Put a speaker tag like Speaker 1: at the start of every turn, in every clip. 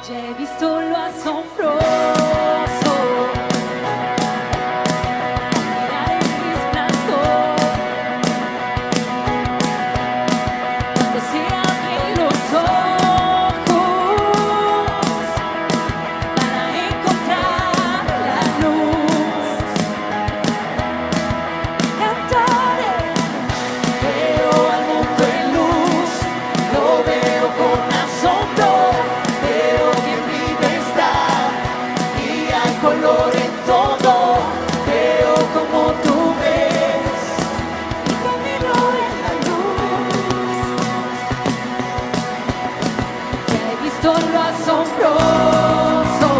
Speaker 1: Ya he visto lo asombroso. Mirar el resplandor. Cuando se abren los ojos para encontrar la luz. Cantaré. Veo al mundo en luz. Lo veo con asombro. Veo que en vida está y hay color en todo. Veo como tú ves y camino en la luz. Ya he visto lo asombroso.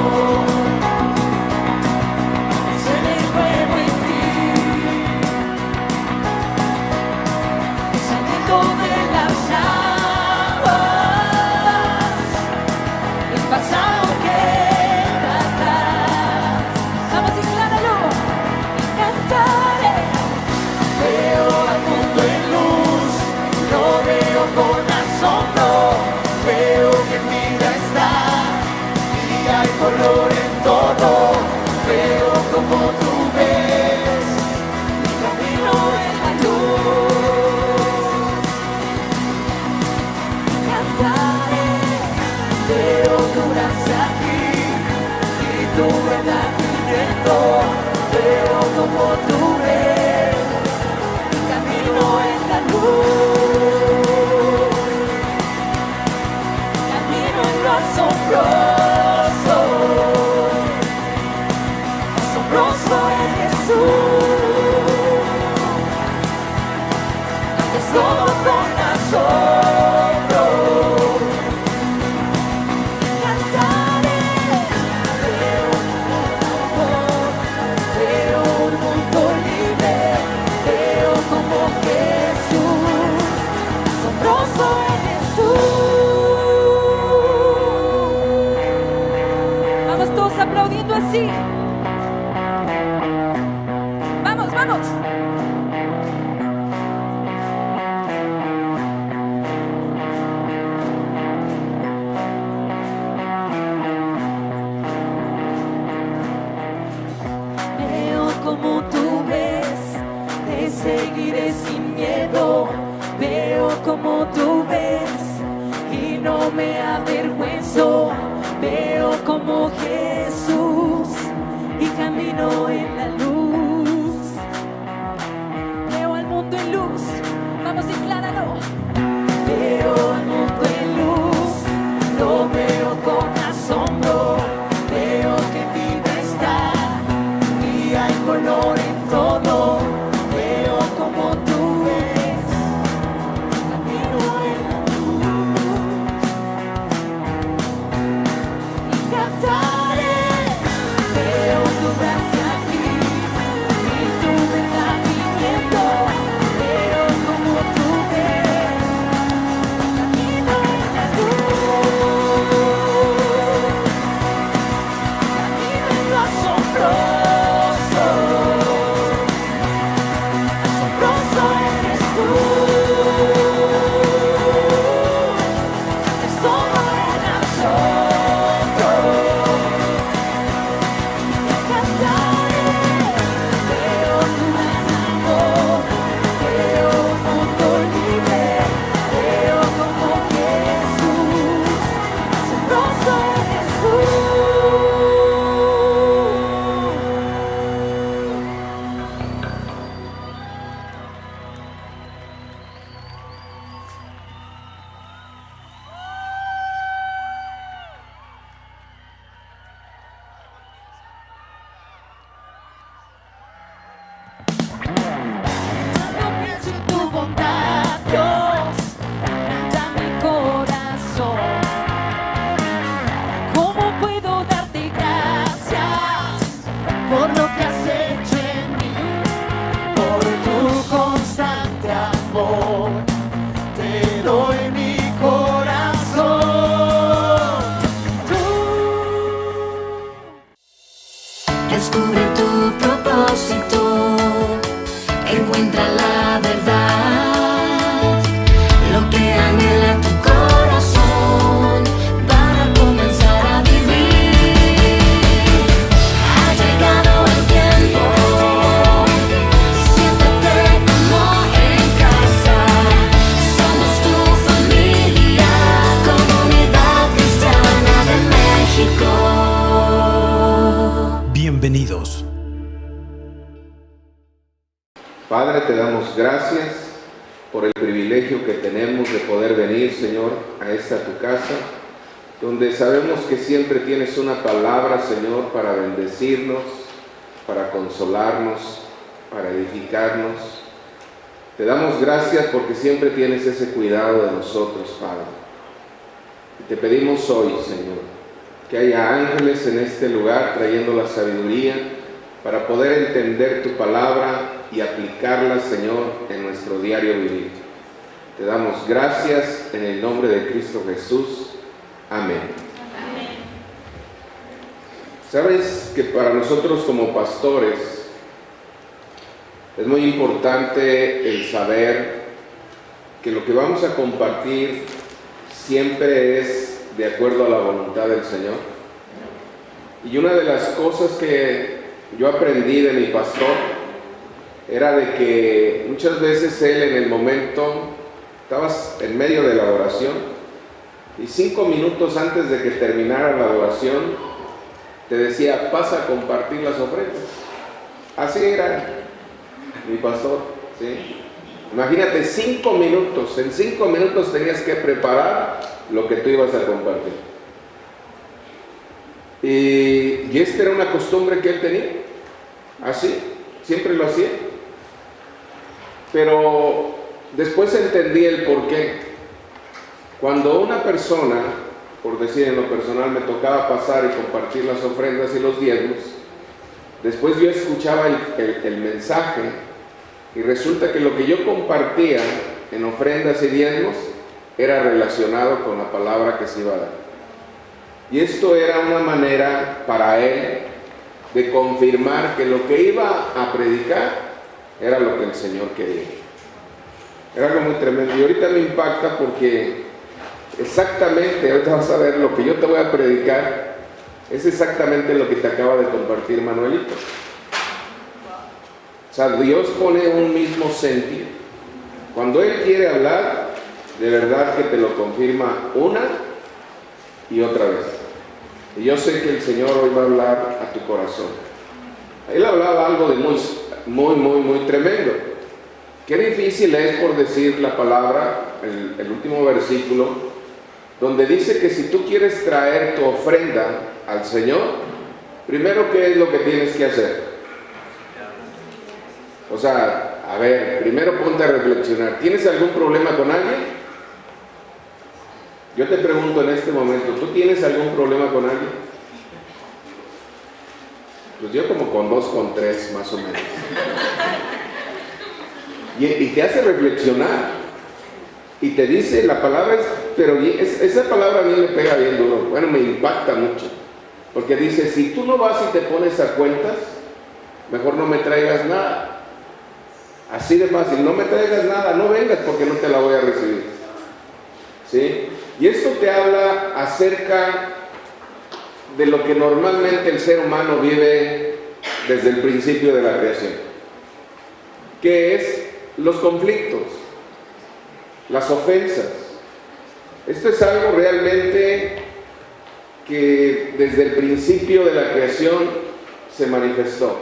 Speaker 1: Se ve nuevo en ti, saliendo de las aguas. El pasado queda atrás. Vamos, decláralo. Y cantaré. Veo al mundo en luz. Lo veo con asombro. Veo que en vida está y hay color en todo. Veo como tú ves y camino en la luz. Cantaré. Veo tu gracia aquí y tu verdad viviendo. Veo como tú ves y camino en la luz. Camino en lo asombroso. Asombroso es Jesús. Es todo con asombro. Cantaré. Veo un mundo libre. Veo como Jesús. Asombroso es Jesús. Vamos todos aplaudiendo así. Vamos, vamos. Veo como tú ves, te seguiré sin miedo. Veo como tú ves y no me avergüenzo. Veo como Jesús y camino en la luz. Veo al mundo en luz. Vamos, decláralo. Veo al mundo en luz. Lo veo con asombro. Veo que en vida está y hay color en todo. Veo como tú ves. Camino en la luz. Y cantaré. Veo tu gracia aquí y tu verdad viviendo. Veo como tú ves. Camino en la luz. Camino en lo asombroso. Asombroso eres tú. Es todo en asombro. Cantaré. Veo tu gran amor. Veo un mundo libre. Veo como Jesús. Asombroso eres tú. Cuando pienso en tu bondad, Dios, nada mi corazón. ¿Cómo puedo darte gracias por lo que has hecho en mí? Por tu constante amor, te doy mi corazón. Tú
Speaker 2: Descubre tu propósito, encuentra la verdad, lo que anhela tu corazón para comenzar a
Speaker 3: Bienvenidos.
Speaker 4: Padre, te damos gracias por el privilegio que tenemos de poder venir, Señor, a esta tu casa, donde sabemos que siempre tienes una palabra, Señor, para bendecirnos, para consolarnos, para edificarnos. Te damos gracias porque siempre tienes ese cuidado de nosotros, Padre. Y te pedimos hoy, Señor, que haya ángeles en este lugar trayendo la sabiduría para poder entender tu palabra y aplicarla, Señor, en nuestro diario vivir. Te damos gracias en el nombre de Cristo Jesús. Amén. Amén. Sabes que para nosotros como pastores es muy importante el saber que lo que vamos a compartir siempre es de acuerdo a la voluntad del Señor. Y una de las cosas que yo aprendí de mi pastor era de que muchas veces él en el momento, estabas en medio de la adoración y 5 minutos antes de que terminara la adoración te decía, pasa a compartir las ofrendas. Así era mi pastor, ¿sí? Imagínate, 5 minutos, en 5 minutos tenías que preparar lo que tú ibas a compartir. Y esta era una costumbre que él tenía, así, siempre lo hacía. Pero después entendí el porqué. Cuando una persona, por decir en lo personal, me tocaba pasar y compartir las ofrendas y los diezmos, después yo escuchaba el mensaje y resulta que lo que yo compartía en ofrendas y diezmos era relacionado con la palabra que se iba a dar. Y esto era una manera para él de confirmar que lo que iba a predicar era lo que el Señor quería. Era algo muy tremendo. Y ahorita me impacta porque exactamente, ahorita vas a ver, lo que yo te voy a predicar es exactamente lo que te acaba de compartir Manuelito. O sea, Dios pone un mismo sentido. Cuando Él quiere hablar, de verdad que te lo confirma una y otra vez. Y yo sé que el Señor hoy va a hablar a tu corazón. Él hablaba algo de muy tremendo. Qué difícil es, por decir la palabra, el último versículo, donde dice que si tú quieres traer tu ofrenda al Señor, primero, ¿qué es lo que tienes que hacer? O sea, a ver, primero ponte a reflexionar. ¿Tienes algún problema con alguien? Yo te pregunto en este momento, ¿tú tienes algún problema con alguien? Pues yo como con 2, con 3 más o menos. Y te hace reflexionar. Y te dice, la palabra pero esa palabra a mí me pega bien duro. Bueno, me impacta mucho. Porque dice, si tú no vas y te pones a cuentas, mejor no me traigas nada. Así de fácil, no me traigas nada, no vengas porque no te la voy a recibir. ¿Sí? Y esto te habla acerca de lo que normalmente el ser humano vive desde el principio de la creación, que es los conflictos, las ofensas. Esto es algo realmente que desde el principio de la creación se manifestó.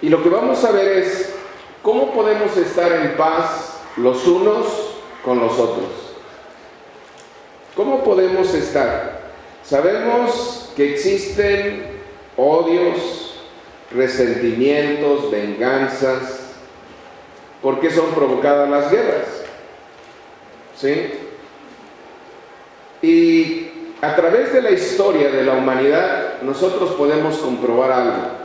Speaker 4: Y lo que vamos a ver es cómo podemos estar en paz los unos con los otros. ¿Cómo podemos estar? Sabemos que existen odios, resentimientos, venganzas. ¿Por qué son provocadas las guerras? ¿Sí? Y a través de la historia de la humanidad, nosotros podemos comprobar algo.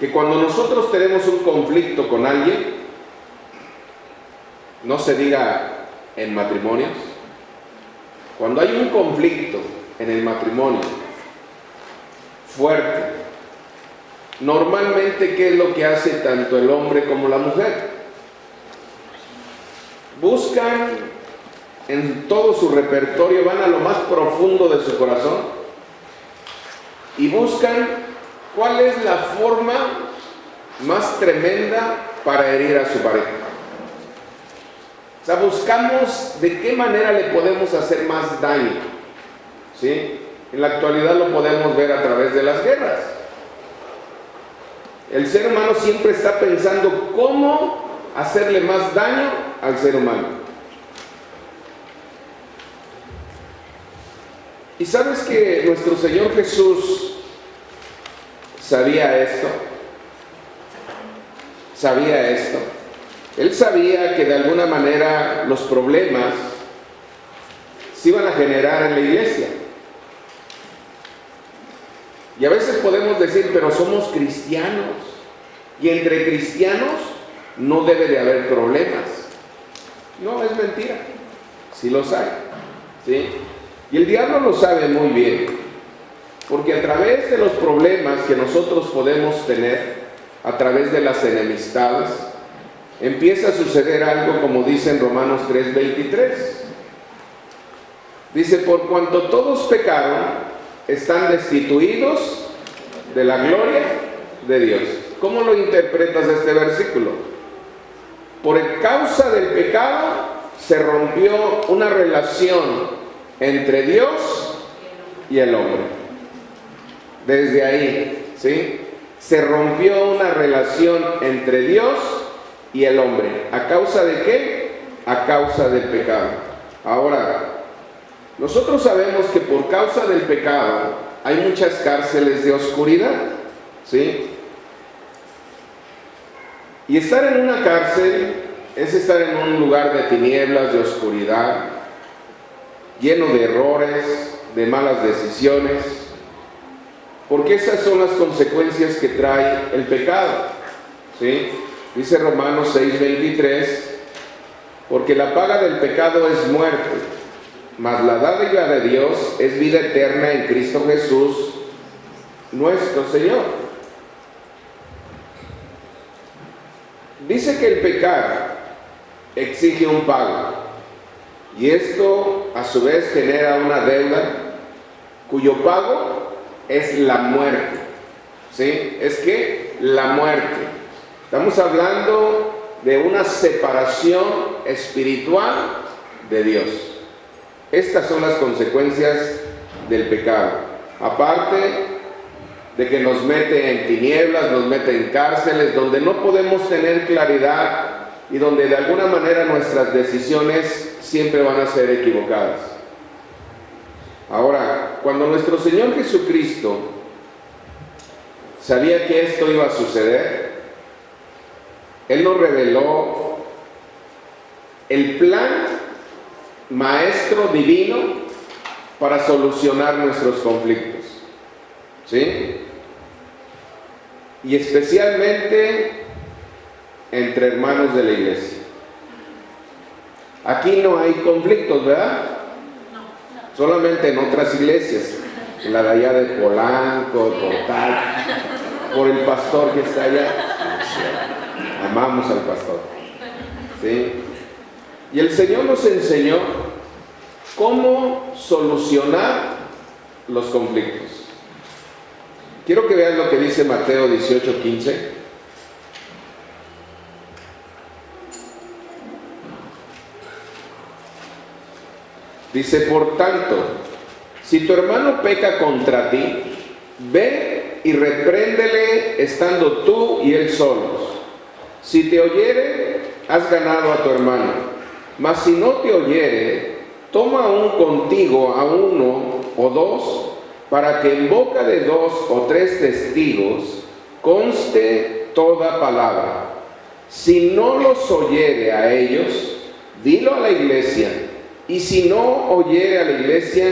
Speaker 4: Que cuando nosotros tenemos un conflicto con alguien, no se diga en matrimonios, cuando hay un conflicto en el matrimonio fuerte, normalmente, ¿qué es lo que hace tanto el hombre como la mujer? Buscan en todo su repertorio, van a lo más profundo de su corazón y buscan cuál es la forma más tremenda para herir a su pareja. O sea, buscamos de qué manera le podemos hacer más daño, ¿sí? En la actualidad lo podemos ver a través de las guerras. El ser humano siempre está pensando cómo hacerle más daño al ser humano. ¿Y sabes que nuestro Señor Jesús sabía esto? Sabía esto. Él sabía que de alguna manera los problemas se iban a generar en la iglesia. Y a veces podemos decir, pero somos cristianos. Y entre cristianos no debe de haber problemas. No, es mentira. Sí los hay. ¿Sí? Y el diablo lo sabe muy bien. Porque a través de los problemas que nosotros podemos tener, a través de las enemistades, empieza a suceder algo como dice en Romanos 3:23. Dice, por cuanto todos pecaron, están destituidos de la gloria de Dios. ¿Cómo lo interpretas este versículo? Por causa del pecado se rompió una relación entre Dios y el hombre. Desde ahí, ¿sí? Se rompió una relación entre Dios y el hombre. ¿A causa de qué? A causa del pecado. Ahora, nosotros sabemos que por causa del pecado hay muchas cárceles de oscuridad, ¿sí? Y estar en una cárcel es estar en un lugar de tinieblas, de oscuridad, lleno de errores, de malas decisiones, porque esas son las consecuencias que trae el pecado, ¿sí? Dice Romanos 6:23, porque la paga del pecado es muerte, mas la dádiva de Dios es vida eterna en Cristo Jesús, nuestro Señor. Dice que el pecar exige un pago, y esto a su vez genera una deuda cuyo pago es la muerte, ¿sí? Es que la muerte. Estamos hablando de una separación espiritual de Dios. Estas son las consecuencias del pecado. Aparte de que nos mete en tinieblas, nos mete en cárceles, donde no podemos tener claridad y donde de alguna manera nuestras decisiones siempre van a ser equivocadas. Ahora, cuando nuestro Señor Jesucristo sabía que esto iba a suceder, Él nos reveló el plan maestro divino para solucionar nuestros conflictos, ¿sí? Y especialmente entre hermanos de la iglesia. Aquí no hay conflictos, ¿verdad? Solamente en otras iglesias, en la de allá de Polanco, Total, por el pastor que está allá. Amamos al pastor, ¿sí? Y el Señor nos enseñó cómo solucionar los conflictos. Quiero que vean lo que dice Mateo 18:15. Dice, por tanto, si tu hermano peca contra ti, ve y repréndele estando tú y él solos. Si te oyere, has ganado a tu hermano. Mas si no te oyere, toma aún contigo a uno o dos, para que en boca de 2 o 3 testigos conste toda palabra. Si no los oyere a ellos, dilo a la iglesia, y si no oyere a la iglesia,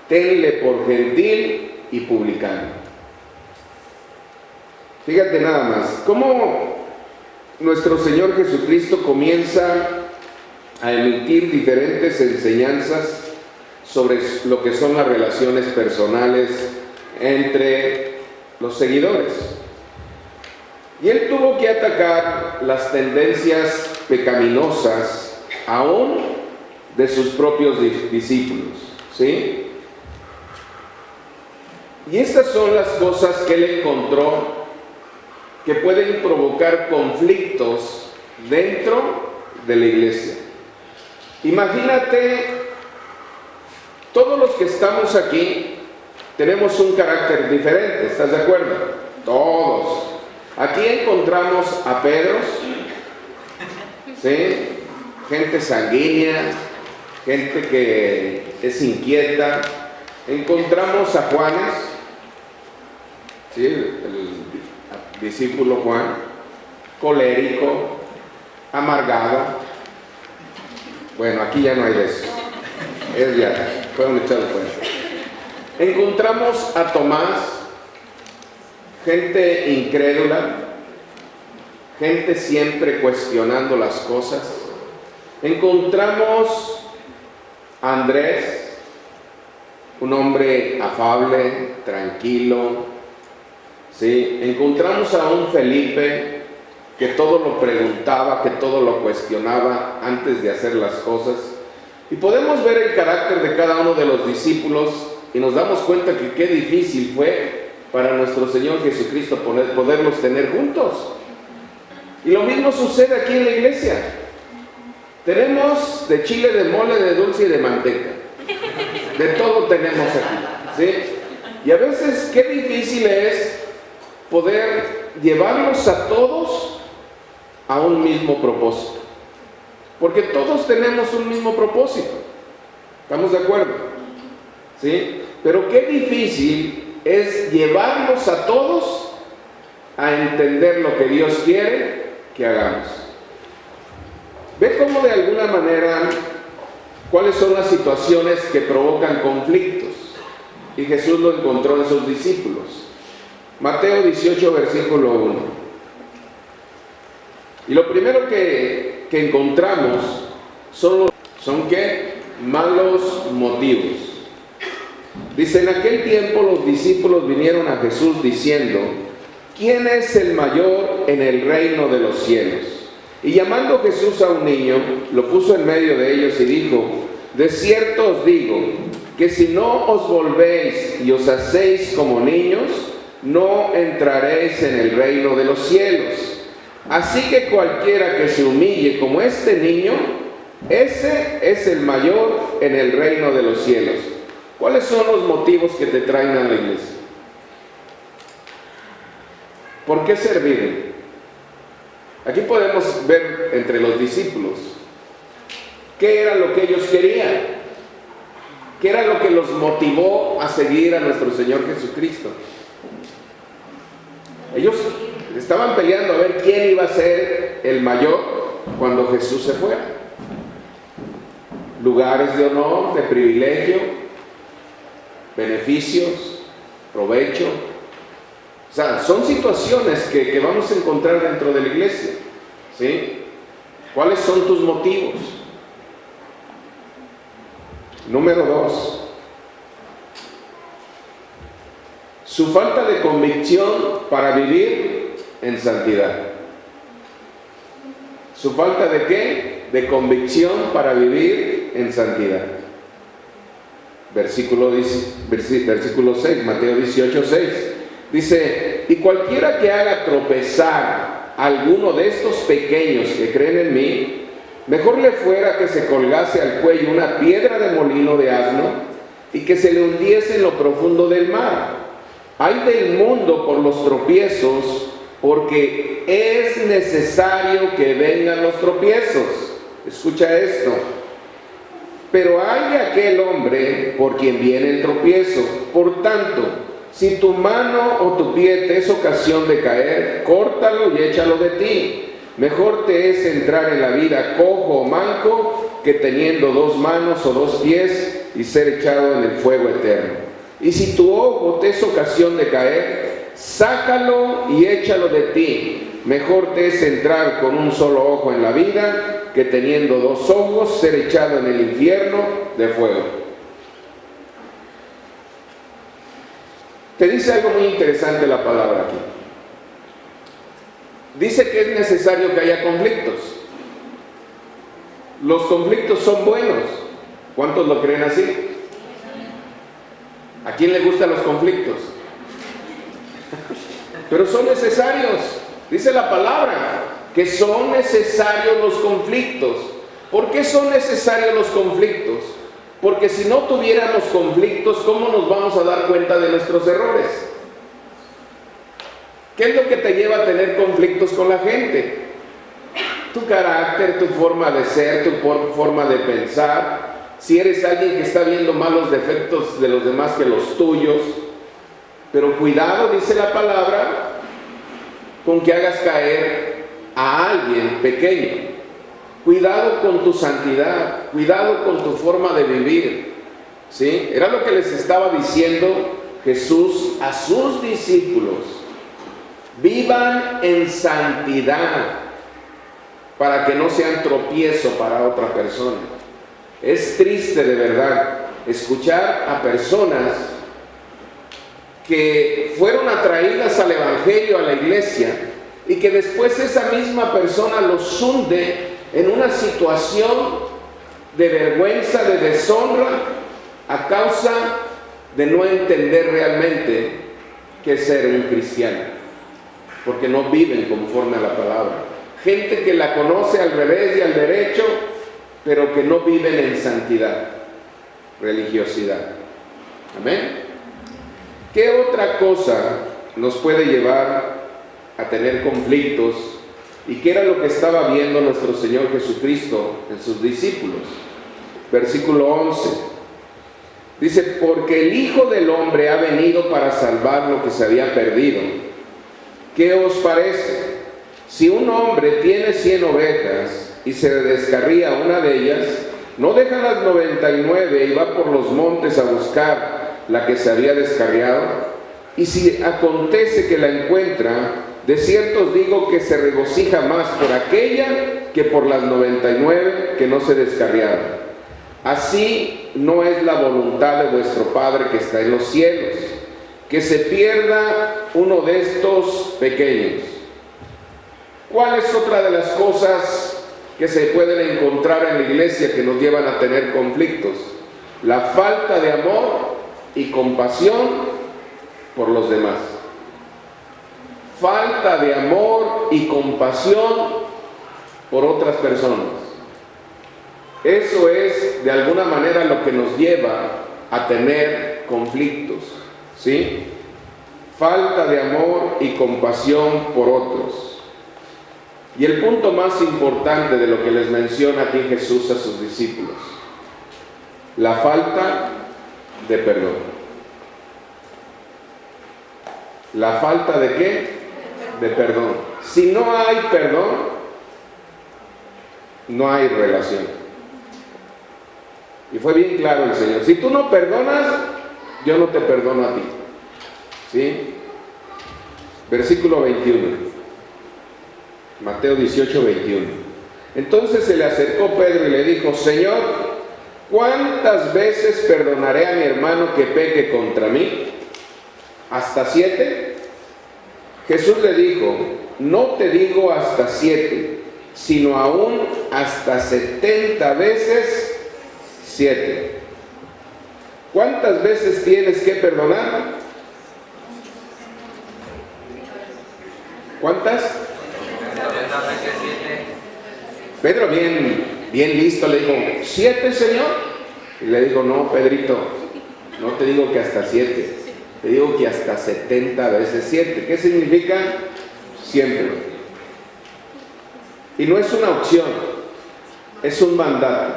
Speaker 4: tenle por gentil y publicano. Fíjate nada más, cómo nuestro Señor Jesucristo comienza a emitir diferentes enseñanzas sobre lo que son las relaciones personales entre los seguidores. Y Él tuvo que atacar las tendencias pecaminosas aún de sus propios discípulos, ¿sí? Y estas son las cosas que Él encontró que pueden provocar conflictos dentro de la iglesia. Imagínate, todos los que estamos aquí tenemos un carácter diferente, ¿estás de acuerdo? Todos. Aquí encontramos a Pedros, ¿sí? Gente sanguínea, gente que es inquieta. Encontramos a Juanes, ¿sí? El discípulo Juan, colérico, amargado. Bueno, aquí ya no hay de eso. Es ya, fueron echados fuera. Encontramos a Tomás, gente incrédula, gente siempre cuestionando las cosas. Encontramos a Andrés, un hombre afable, tranquilo, ¿sí? Encontramos a un Felipe que todo lo preguntaba, que todo lo cuestionaba antes de hacer las cosas. Y podemos ver el carácter de cada uno de los discípulos y nos damos cuenta que qué difícil fue para nuestro Señor Jesucristo poderlos tener juntos. Y lo mismo sucede aquí en la iglesia. Tenemos de chile, de mole, de dulce y de manteca. De todo tenemos aquí, ¿sí? Y a veces qué difícil es poder llevarlos a todos a un mismo propósito. Porque todos tenemos un mismo propósito. ¿Estamos de acuerdo? ¿Sí? Pero qué difícil es llevarlos a todos a entender lo que Dios quiere que hagamos. Ve cómo de alguna manera cuáles son las situaciones que provocan conflictos. Y Jesús lo encontró en sus discípulos. Mateo 18, versículo 1. Y lo primero que encontramos son ¿qué? Malos motivos. Dice, en aquel tiempo los discípulos vinieron a Jesús diciendo, ¿quién es el mayor en el reino de los cielos? Y llamando Jesús a un niño, lo puso en medio de ellos y dijo, de cierto os digo, que si no os volvéis y os hacéis como niños, no entraréis en el reino de los cielos. Así que cualquiera que se humille como este niño, ese es el mayor en el reino de los cielos. ¿Cuáles son los motivos que te traen a la iglesia? ¿Por qué servir? Aquí podemos ver entre los discípulos qué era lo que ellos querían, qué era lo que los motivó a seguir a nuestro Señor Jesucristo. Ellos estaban peleando a ver quién iba a ser el mayor cuando Jesús se fuera. Lugares de honor, de privilegio, beneficios, provecho. O sea, son situaciones que vamos a encontrar dentro de la iglesia, ¿sí? ¿Cuáles son tus motivos? Número 2. Su falta de convicción para vivir en santidad. ¿Su falta de qué? De convicción para vivir en santidad. Versículo 6, Mateo 18, 6. Dice, y cualquiera que haga tropezar a alguno de estos pequeños que creen en mí, mejor le fuera que se colgase al cuello una piedra de molino de asno y que se le hundiese en lo profundo del mar. Ay del mundo por los tropiezos, porque es necesario que vengan los tropiezos. Escucha esto. Pero hay de aquel hombre por quien viene el tropiezo. Por tanto, si tu mano o tu pie te es ocasión de caer, córtalo y échalo de ti. Mejor te es entrar en la vida cojo o manco que teniendo 2 manos o 2 pies y ser echado en el fuego eterno. Y si tu ojo te es ocasión de caer, sácalo y échalo de ti. Mejor te es entrar con un solo ojo en la vida que teniendo 2 ojos ser echado en el infierno de fuego. Te dice algo muy interesante la palabra aquí. Dice que es necesario que haya conflictos. Los conflictos son buenos. ¿Cuántos lo creen así? ¿A quién le gustan los conflictos? Pero son necesarios. Dice la palabra que son necesarios los conflictos. ¿Por qué son necesarios los conflictos? Porque si no tuviéramos conflictos, ¿cómo nos vamos a dar cuenta de nuestros errores? ¿Qué es lo que te lleva a tener conflictos con la gente? Tu carácter, tu forma de ser, tu forma de pensar. Si eres alguien que está viendo más los defectos de los demás que los tuyos. Pero cuidado, dice la palabra, con que hagas caer a alguien pequeño. Cuidado con tu santidad, cuidado con tu forma de vivir, ¿sí? Era lo que les estaba diciendo Jesús a sus discípulos. Vivan en santidad para que no sean tropiezo para otra persona. Es triste de verdad escuchar a personas que fueron atraídas al Evangelio, a la iglesia, y que después esa misma persona los hunde en una situación de vergüenza, de deshonra, a causa de no entender realmente qué es ser un cristiano, porque no viven conforme a la palabra. Gente que la conoce al revés y al derecho, pero que no viven en santidad, religiosidad. Amén. ¿Qué otra cosa nos puede llevar a tener conflictos? ¿Y qué era lo que estaba viendo nuestro Señor Jesucristo en sus discípulos? Versículo 11. Dice, porque el Hijo del Hombre ha venido para salvar lo que se había perdido. ¿Qué os parece? Si un hombre tiene 100 ovejas y se descarría una de ellas, ¿no deja las 99 y va por los montes a buscar la que se había descarriado? Y si acontece que la encuentra, de cierto os digo que se regocija más por aquella que por las 99 que no se descarriaron. Así no es la voluntad de vuestro Padre que está en los cielos, que se pierda uno de estos pequeños. ¿Cuál es otra de las cosas que se pueden encontrar en la iglesia que nos llevan a tener conflictos? La falta de amor y compasión por los demás. Falta de amor y compasión por otras personas. Eso es de alguna manera lo que nos lleva a tener conflictos, ¿sí? Falta de amor y compasión por otros. Y el punto más importante de lo que les menciona aquí Jesús a sus discípulos: la falta de perdón. ¿La falta de qué? De perdón. Si no hay perdón, no hay relación. Y fue bien claro el Señor: si tú no perdonas, yo no te perdono a ti. ¿Sí? Versículo 21. Mateo 18, 21. Entonces se le acercó Pedro y le dijo: Señor, ¿cuántas veces perdonaré a mi hermano que peque contra mí? ¿Hasta 7? Jesús le dijo: no te digo hasta 7, sino aún hasta 70 veces 7. ¿Cuántas veces tienes que perdonar? ¿Cuántas? Pedro bien listo le dijo: 7, Señor. Y le dijo: no, Pedrito, no te digo que hasta 7, te digo que hasta 70 veces 7. ¿Qué significa? Siempre. Y no es una opción, es un mandato,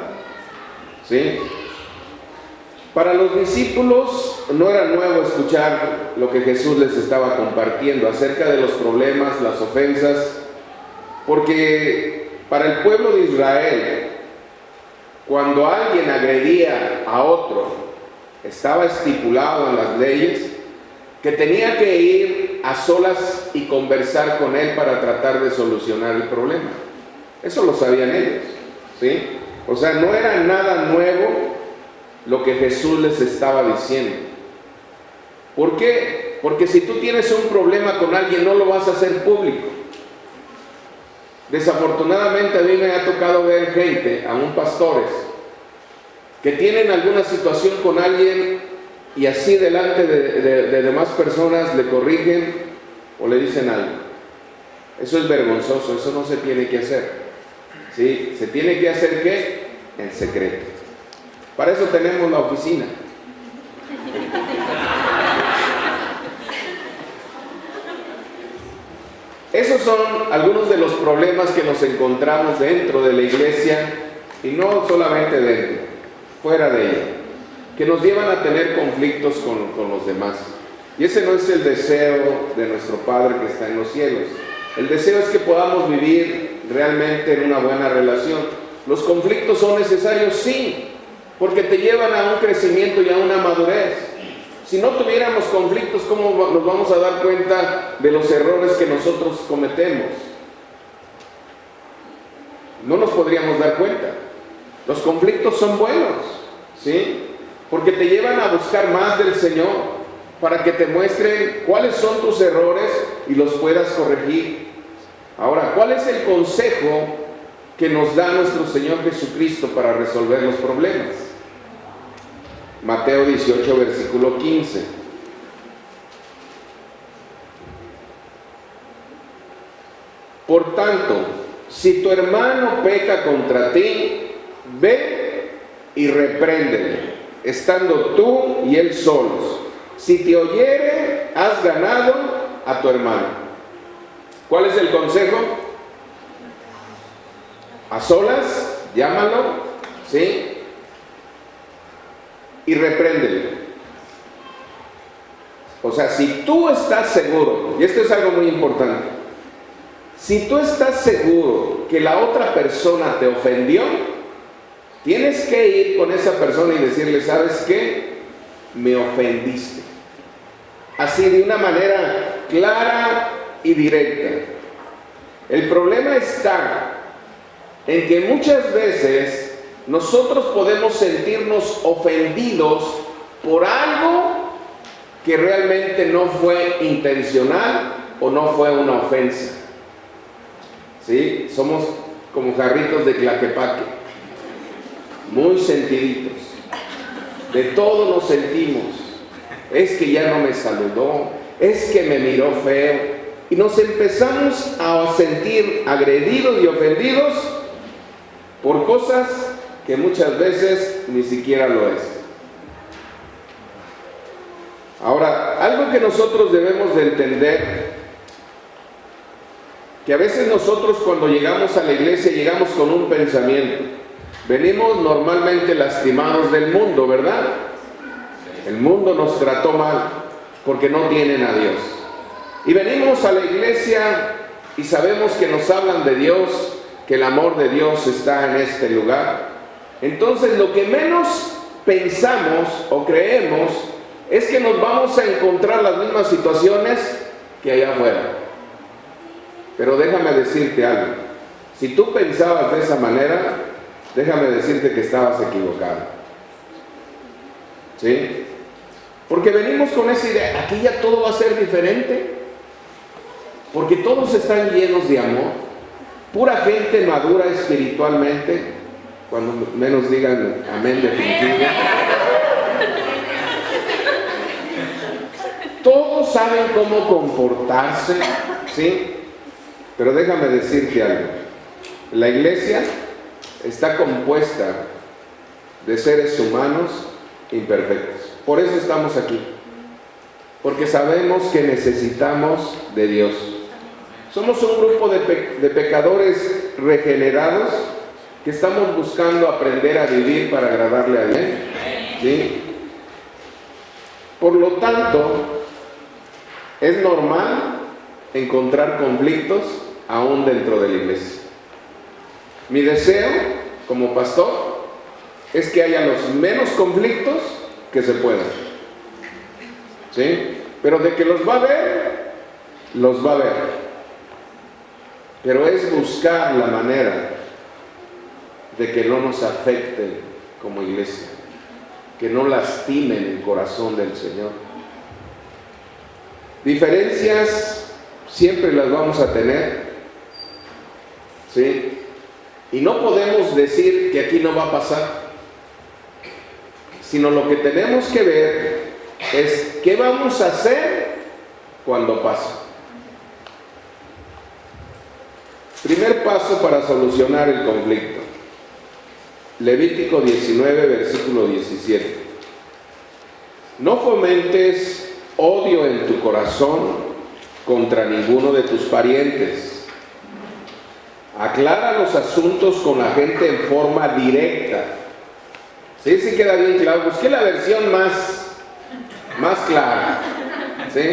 Speaker 4: ¿sí? Para los discípulos no era nuevo escuchar lo que Jesús les estaba compartiendo acerca de los problemas, las ofensas, porque para el pueblo de Israel, cuando alguien agredía a otro, estaba estipulado en las leyes que tenía que ir a solas y conversar con él para tratar de solucionar el problema. Eso lo sabían ellos, ¿sí? O sea, no era nada nuevo lo que Jesús les estaba diciendo. ¿Por qué? Porque si tú tienes un problema con alguien, no lo vas a hacer público. Desafortunadamente a mí me ha tocado ver gente, aún pastores, que tienen alguna situación con alguien y así delante de demás personas le corrigen o le dicen algo. Eso es vergonzoso, eso no se tiene que hacer, ¿sí? Se tiene que hacer, ¿qué? En secreto. Para eso tenemos la oficina. Esos son algunos de los problemas que nos encontramos dentro de la iglesia, y no solamente dentro, fuera de ella, que nos llevan a tener conflictos con los demás. Y ese no es el deseo de nuestro Padre que está en los cielos. El deseo es que podamos vivir realmente en una buena relación. Los conflictos son necesarios, sí, porque te llevan a un crecimiento y a una madurez. Si no tuviéramos conflictos, ¿cómo nos vamos a dar cuenta de los errores que nosotros cometemos? No nos podríamos dar cuenta. Los conflictos son buenos, ¿sí? Porque te llevan a buscar más del Señor, para que te muestren cuáles son tus errores y los puedas corregir. Ahora, ¿cuál es el consejo que nos da nuestro Señor Jesucristo para resolver los problemas? Mateo 18, versículo 15. Por tanto, si tu hermano peca contra ti, ve y repréndele, estando tú y él solos. Si te oyere, has ganado a tu hermano. ¿Cuál es el consejo? A solas, llámalo, ¿sí? Y repréndele. O sea, si tú estás seguro, y esto es algo muy importante, si tú estás seguro que la otra persona te ofendió, tienes que ir con esa persona y decirle, ¿sabes qué? Me ofendiste. Así, de una manera clara y directa. El problema está en que muchas veces nosotros podemos sentirnos ofendidos por algo que realmente no fue intencional o no fue una ofensa. ¿Sí? Somos como jarritos de Tlaquepaque, muy sentiditos. De todo nos sentimos. Es que ya no me saludó, es que me miró feo, y nos empezamos a sentir agredidos y ofendidos por cosas que muchas veces ni siquiera lo es. Ahora, algo que nosotros debemos de entender, que a veces nosotros cuando llegamos a la iglesia llegamos con un pensamiento. Venimos normalmente lastimados del mundo, ¿verdad? El mundo nos trató mal porque no tienen a Dios. Y venimos a la iglesia y sabemos que nos hablan de Dios, que el amor de Dios está en este lugar. Entonces, lo que menos pensamos o creemos es que nos vamos a encontrar las mismas situaciones que allá afuera. Pero déjame decirte algo. Si tú pensabas de esa manera, déjame decirte que estabas equivocado. ¿Sí? Porque venimos con esa idea, aquí ya todo va a ser diferente, porque todos están llenos de amor, pura gente madura espiritualmente, cuando menos digan amén definitivo. Todos saben cómo comportarse, ¿sí? Pero déjame decirte algo, la iglesia está compuesta de seres humanos imperfectos. Por eso estamos aquí, porque sabemos que necesitamos de Dios. Somos un grupo de pecadores regenerados que estamos buscando aprender a vivir para agradarle a Dios, ¿sí? Por lo tanto, es normal encontrar conflictos aún dentro de la iglesia. Mi deseo como pastor es que haya los menos conflictos que se puedan, ¿sí? Pero de que los va a ver, los va a ver. Pero es buscar la manera de que no nos afecte como iglesia, que no lastimen el corazón del Señor. Diferencias siempre las vamos a tener, ¿sí? Y no podemos decir que aquí no va a pasar, sino lo que tenemos que ver es qué vamos a hacer cuando pase. Primer paso para solucionar el conflicto: Levítico 19, versículo 17. No fomentes odio en tu corazón contra ninguno de tus parientes. Aclara los asuntos con la gente en forma directa. ¿Sí? Sí queda bien claro. Busqué la versión más clara. ¿Sí?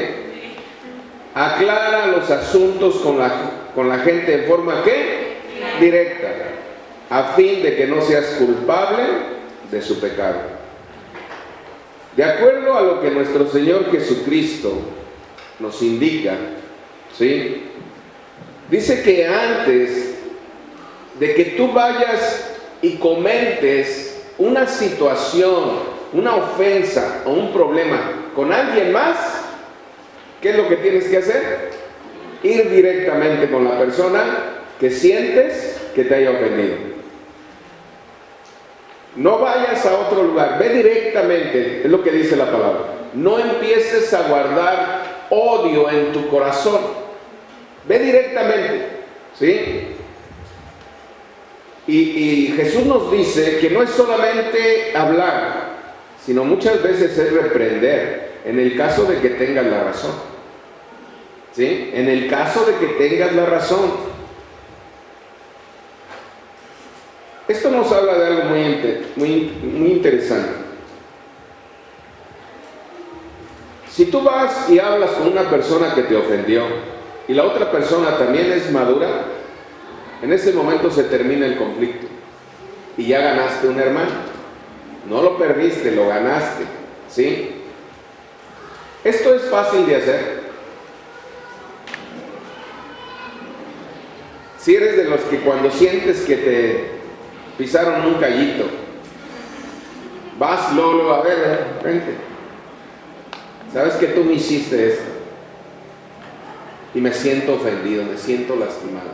Speaker 4: Aclara los asuntos con la gente en forma ¿qué? Directa, a fin de que no seas culpable de su pecado. De acuerdo a lo que nuestro Señor Jesucristo nos indica, ¿sí? Dice que antes de que tú vayas y comentes una situación, una ofensa o un problema con alguien más, ¿qué es lo que tienes que hacer? Ir directamente con la persona que sientes que te haya ofendido. No vayas a otro lugar, ve directamente, es lo que dice la palabra. No empieces a guardar odio en tu corazón. Ve directamente, ¿sí? Y Jesús nos dice que no es solamente hablar, sino muchas veces es reprender, en el caso de que tengas la razón. ¿Sí? En el caso de que tengas la razón. Esto nos habla de algo muy interesante. Si tú vas y hablas con una persona que te ofendió y la otra persona también es madura, en ese momento se termina el conflicto y ya ganaste un hermano. No lo perdiste, lo ganaste. ¿Sí? Esto es fácil de hacer. Si eres de los que cuando sientes que te pisaron un callito, vas Lolo, a ver, vente. Sabes que tú me hiciste esto y me siento ofendido, me siento lastimado.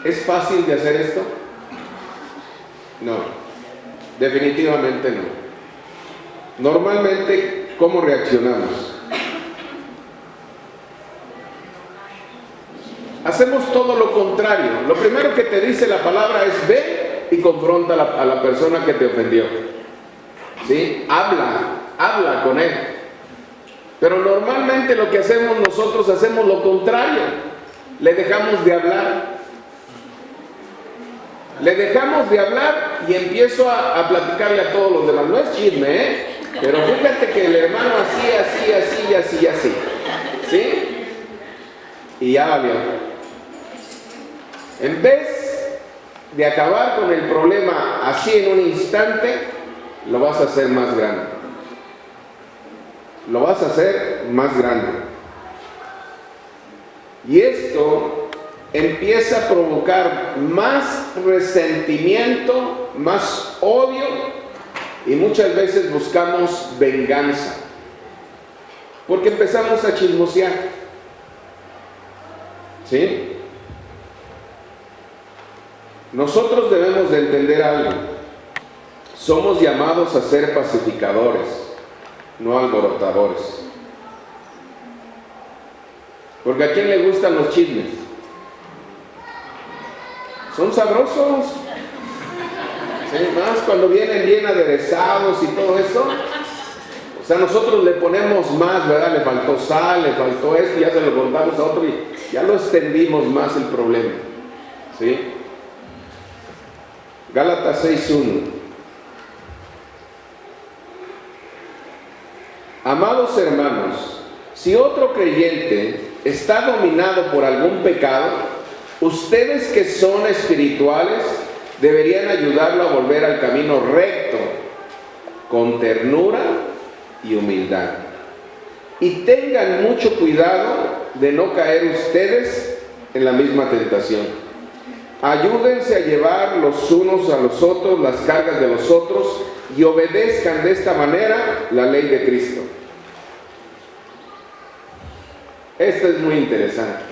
Speaker 4: ¿Es fácil de hacer esto? No, definitivamente no. Normalmente, ¿cómo reaccionamos? Hacemos todo lo contrario. Lo primero que te dice la palabra es ve y confronta a la persona que te ofendió. ¿Sí? Habla con él. Pero normalmente lo que hacemos nosotros, hacemos lo contrario. Le dejamos de hablar. Le dejamos de hablar y empiezo a platicarle a todos los demás. No es chisme, pero fíjate que el hermano así. ¿Sí? Y ya valió. En vez de acabar con el problema así en un instante, lo vas a hacer más grande. Lo vas a hacer más grande. Y esto empieza a provocar más resentimiento, más odio, y muchas veces buscamos venganza. Porque empezamos a chismosear. ¿Sí? Nosotros debemos de entender algo. Somos llamados a ser pacificadores, no alborotadores. Porque ¿a quién le gustan los chismes? Son sabrosos. ¿Sí? Más cuando vienen bien aderezados y todo eso. O sea, nosotros le ponemos más, ¿verdad? Le faltó sal, le faltó esto, ya se lo contamos a otro y ya lo extendimos más el problema. ¿Sí? Gálatas 6:1. Amados hermanos, si otro creyente está dominado por algún pecado, ustedes que son espirituales deberían ayudarlo a volver al camino recto, con ternura y humildad. Y tengan mucho cuidado de no caer ustedes en la misma tentación. Ayúdense a llevar los unos a los otros las cargas de los otros y obedezcan de esta manera la ley de Cristo. Esto es muy interesante.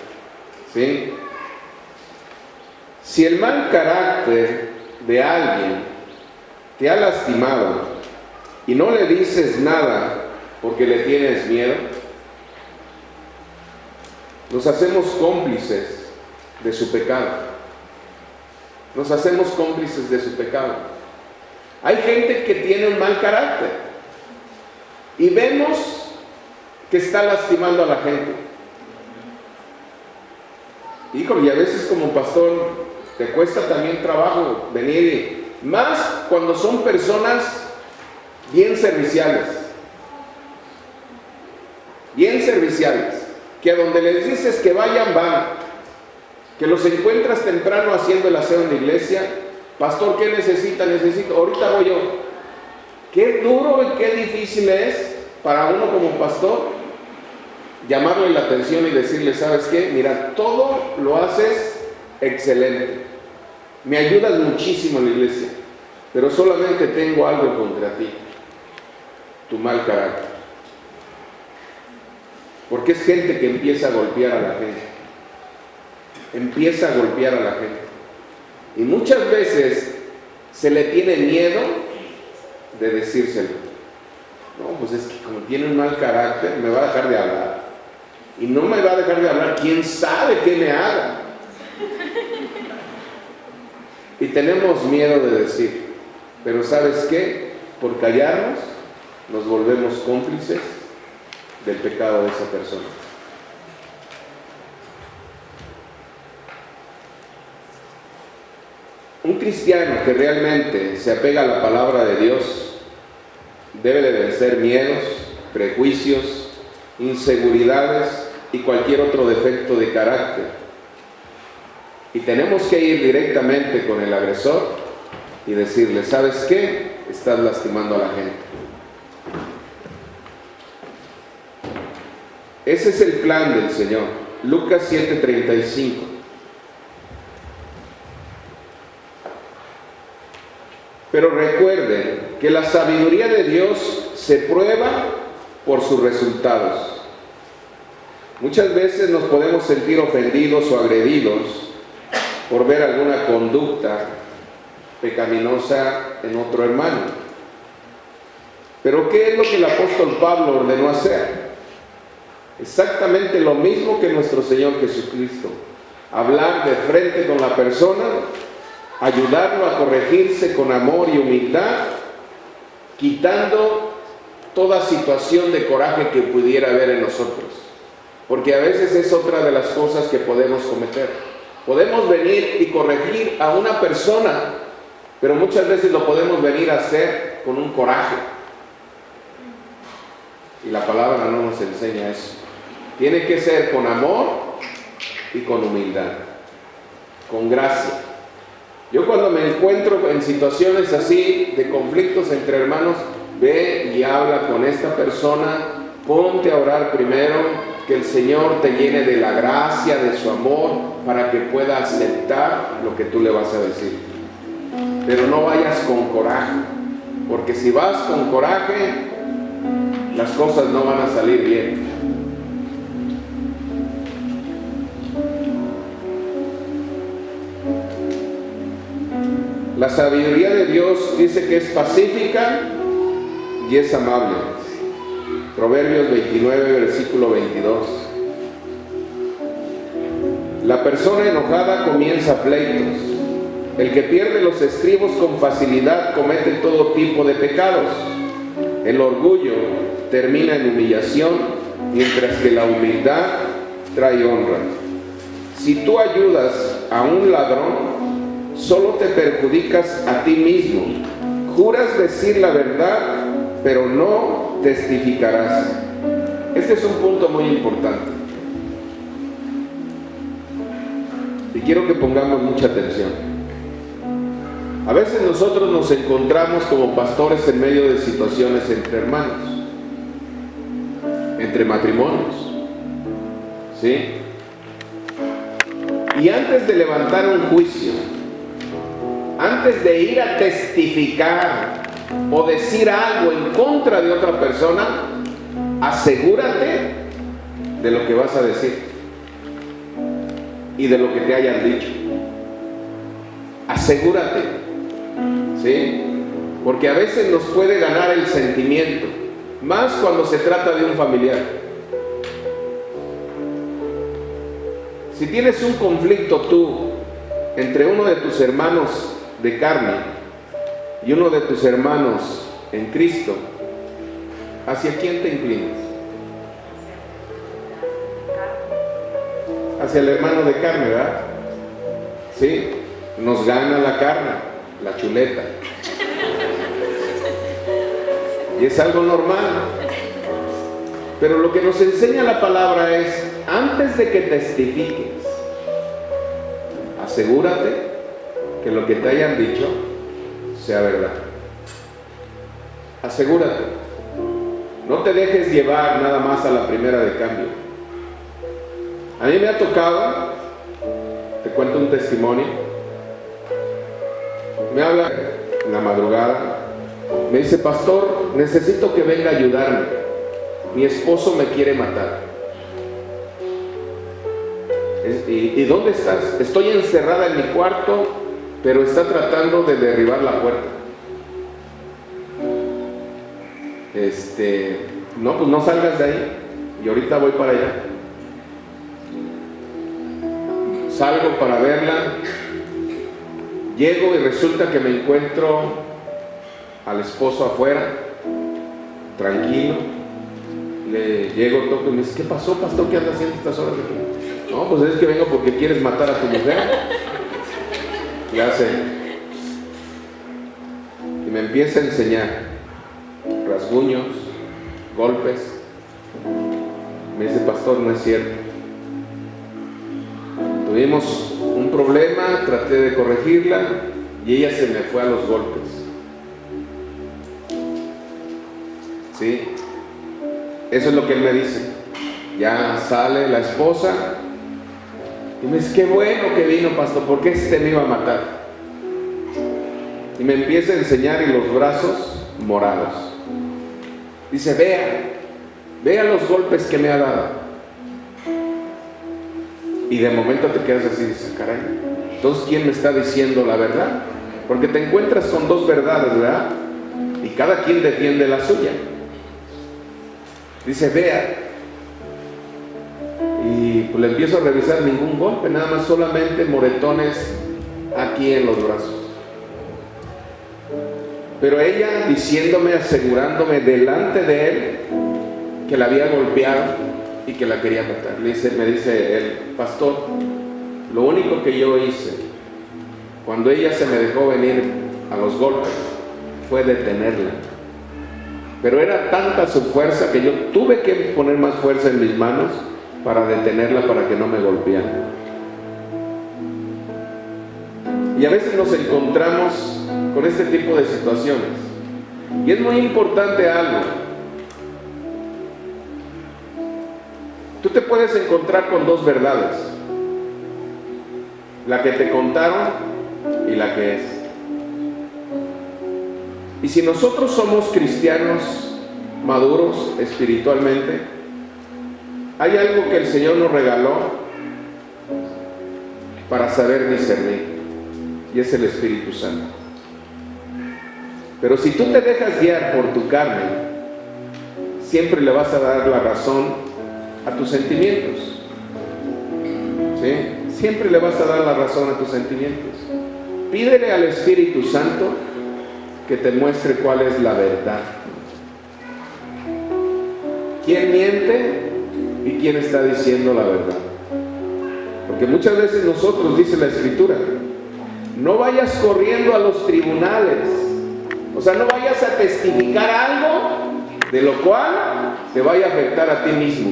Speaker 4: ¿Sí? Si el mal carácter de alguien te ha lastimado y no le dices nada porque le tienes miedo, nos hacemos cómplices de su pecado. nos hacemos cómplices de su pecado. Hay gente que tiene un mal carácter y vemos que está lastimando a la gente. Híjole, y a veces como pastor te cuesta también trabajo venir, más cuando son personas bien serviciales, que a donde les dices que vayan, van, que los encuentras temprano haciendo el aseo en la iglesia. Pastor, ¿qué necesita? Necesito, ahorita voy yo. Qué duro y qué difícil es para uno como pastor llamarle la atención y decirle, ¿sabes qué? Mira, todo lo haces excelente, me ayudas muchísimo en la iglesia, pero solamente tengo algo contra ti, tu mal carácter. Porque es gente que empieza a golpear a la gente, y muchas veces se le tiene miedo de decírselo. No, pues es que como tiene un mal carácter, me va a dejar de hablar, y no me va a dejar de hablar, quién sabe qué me haga. Y tenemos miedo de decir, pero ¿sabes qué? Por callarnos nos volvemos cómplices del pecado de esa persona. Un cristiano que realmente se apega a la palabra de Dios debe de vencer miedos, prejuicios, inseguridades y cualquier otro defecto de carácter. Y tenemos que ir directamente con el agresor y decirle, ¿sabes qué? Estás lastimando a la gente. Ese es el plan del Señor. Lucas 7:35. Pero recuerden que la sabiduría de Dios se prueba por sus resultados. Muchas veces nos podemos sentir ofendidos o agredidos por ver alguna conducta pecaminosa en otro hermano. Pero ¿qué es lo que el apóstol Pablo ordenó hacer? Exactamente lo mismo que nuestro Señor Jesucristo. Hablar de frente con la persona, ayudarlo a corregirse con amor y humildad, quitando toda situación de coraje que pudiera haber en nosotros. Porque a veces es otra de las cosas que podemos cometer. Podemos venir y corregir a una persona, pero muchas veces lo podemos venir a hacer con un coraje. Y la palabra no nos enseña eso. Tiene que ser con amor y con humildad, con gracia. Yo cuando me encuentro en situaciones así de conflictos entre hermanos, ve y habla con esta persona, ponte a orar primero, que el Señor te llene de la gracia, de su amor, para que pueda aceptar lo que tú le vas a decir. Pero no vayas con coraje, porque si vas con coraje, las cosas no van a salir bien. La sabiduría de Dios dice que es pacífica y es amable. Proverbios 29, versículo 22. La persona enojada comienza pleitos. El que pierde los estribos con facilidad comete todo tipo de pecados. El orgullo termina en humillación, mientras que la humildad trae honra. Si tú ayudas a un ladrón, solo te perjudicas a ti mismo. Juras decir la verdad, pero no testificarás. Este es un punto muy importante. Y quiero que pongamos mucha atención. A veces nosotros nos encontramos como pastores en medio de situaciones entre hermanos, entre matrimonios, ¿sí? Y antes de levantar un juicio, antes de ir a testificar o decir algo en contra de otra persona, asegúrate de lo que vas a decir y de lo que te hayan dicho. Asegúrate, ¿sí? Porque a veces nos puede ganar el sentimiento, más cuando se trata de un familiar. Si tienes un conflicto tú entre uno de tus hermanos de carne y uno de tus hermanos en Cristo, ¿hacia quién te inclinas? Hacia el hermano de carne, ¿verdad? Sí, nos gana la carne, la chuleta. Y es algo normal. Pero lo que nos enseña la palabra es, antes de que testifiques, asegúrate que lo que te hayan dicho sea verdad. Asegúrate. No te dejes llevar nada más a la primera de cambio. A mí me ha tocado, te cuento un testimonio, me habla en la madrugada, me dice: pastor, necesito que venga a ayudarme, mi esposo me quiere matar. ¿Y dónde estás? Estoy encerrada en mi cuarto, pero está tratando de derribar la puerta. No, pues no salgas de ahí, y ahorita voy para allá. Salgo para verla, llego y resulta que me encuentro al esposo afuera, tranquilo. Le llego, toco y me dice: ¿qué pasó, pastor? ¿Qué andas haciendo estas horas aquí? No, pues es que vengo porque quieres matar a tu mujer. Y hace, y me empieza a enseñar rasguños, golpes. Me dice: pastor, no es cierto. Tuvimos un problema, traté de corregirla y ella se me fue a los golpes. ¿Sí? Eso es lo que él me dice. Ya sale la esposa y me dice: qué bueno que vino, pastor, porque me iba a matar. Y me empieza a enseñar y los brazos morados. Dice: vea los golpes que me ha dado. Y de momento te quedas así, dices: caray, entonces ¿quién me está diciendo la verdad? Porque te encuentras con dos verdades, ¿verdad? Y cada quien defiende la suya. Dice: vea. Y pues le empiezo a revisar, ningún golpe, nada más solamente moretones aquí en los brazos. Pero ella diciéndome, asegurándome delante de él que la había golpeado y que la quería matar. Me dice él: pastor, lo único que yo hice cuando ella se me dejó venir a los golpes fue detenerla. Pero era tanta su fuerza que yo tuve que poner más fuerza en mis manos para detenerla, para que no me golpeara. Y a veces nos encontramos con este tipo de situaciones. Y es muy importante algo. Tú te puedes encontrar con dos verdades: la que te contaron y la que es. Y si nosotros somos cristianos maduros espiritualmente, hay algo que el Señor nos regaló para saber discernir, y es el Espíritu Santo. Pero si tú te dejas guiar por tu carne, siempre le vas a dar la razón a tus sentimientos. ¿Sí? Siempre le vas a dar la razón a tus sentimientos. Pídele al Espíritu Santo que te muestre cuál es la verdad. ¿Quién miente y quién está diciendo la verdad? Porque muchas veces nosotros, dice la Escritura, no vayas corriendo a los tribunales. O sea, no vayas a testificar algo de lo cual te vaya a afectar a ti mismo.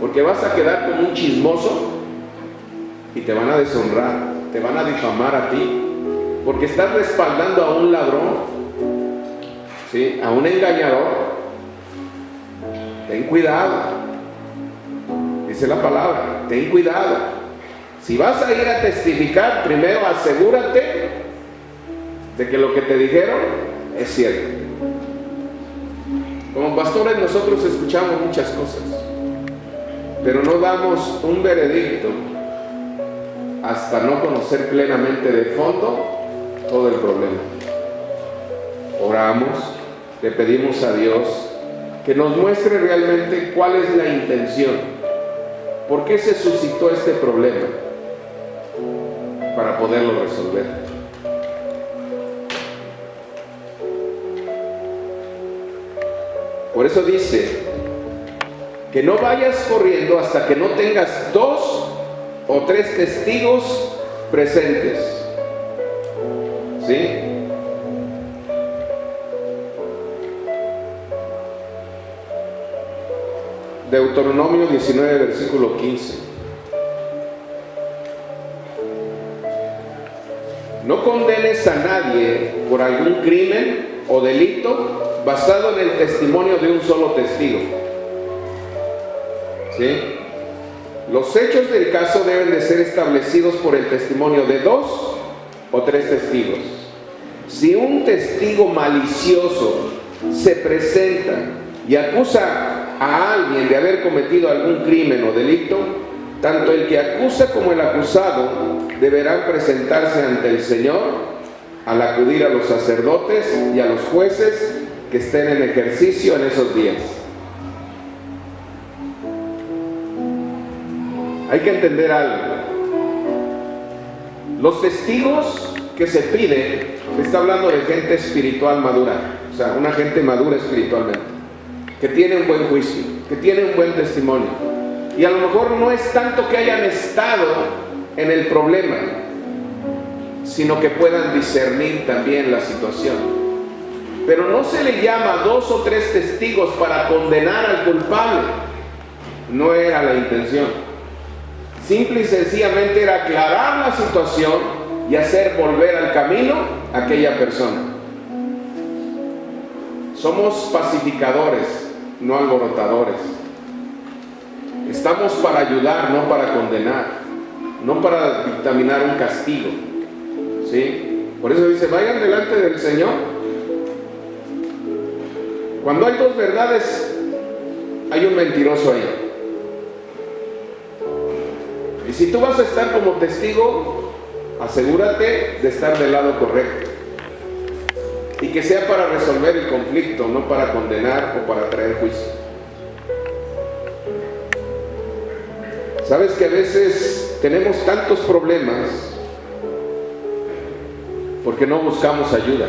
Speaker 4: Porque vas a quedar como un chismoso y te van a deshonrar, te van a difamar a ti, porque estás respaldando a un ladrón, ¿sí? A un engañador. Ten cuidado, dice la palabra, ten cuidado. Si vas a ir a testificar, primero asegúrate de que lo que te dijeron es cierto. Como pastores nosotros escuchamos muchas cosas, pero no damos un veredicto hasta no conocer plenamente de fondo todo el problema. Oramos, le pedimos a Dios que nos muestre realmente cuál es la intención, por qué se suscitó este problema. para poderlo resolver. Por eso dice que no vayas corriendo hasta que no tengas 2 o 3 testigos presentes. ¿Sí? Deuteronomio 19, versículo 15. No condenes a nadie por algún crimen o delito basado en el testimonio de un solo testigo. ¿Sí? Los hechos del caso deben de ser establecidos por el testimonio de 2 o 3 testigos. Si un testigo malicioso se presenta y acusa a alguien de haber cometido algún crimen o delito, tanto el que acusa como el acusado deberán presentarse ante el Señor al acudir a los sacerdotes y a los jueces que estén en ejercicio en esos días. Hay que entender algo. Los testigos que se piden, está hablando de gente espiritual madura, o sea, una gente madura espiritualmente, que tiene un buen juicio, que tiene un buen testimonio. Y a lo mejor no es tanto que hayan estado en el problema, sino que puedan discernir también la situación. Pero no se le llama 2 o 3 testigos para condenar al culpable. No era la intención. Simple y sencillamente era aclarar la situación y hacer volver al camino a aquella persona. Somos pacificadores, no alborotadores. Estamos para ayudar, no para condenar, no para dictaminar un castigo. ¿Sí? Por eso dice, vayan delante del Señor. Cuando hay 2 verdades, hay un mentiroso ahí. Y si tú vas a estar como testigo, asegúrate de estar del lado correcto. Y que sea para resolver el conflicto, no para condenar o para traer juicio. Sabes que a veces tenemos tantos problemas porque no buscamos ayuda,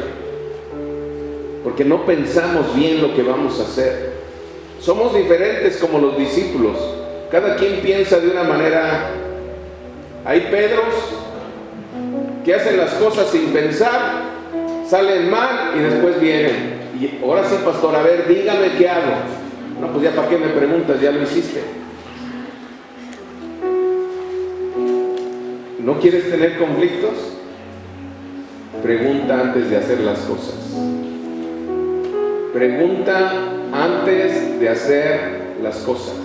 Speaker 4: porque no pensamos bien lo que vamos a hacer. Somos diferentes como los discípulos. Cada quien piensa de una manera. Hay Pedros que hacen las cosas sin pensar, salen mal y después vienen. Y ahora sí, pastor, a ver, dígame qué hago. No, pues ya para qué me preguntas, ya lo hiciste. ¿No quieres tener conflictos? Pregunta antes de hacer las cosas. Pregunta antes de hacer las cosas.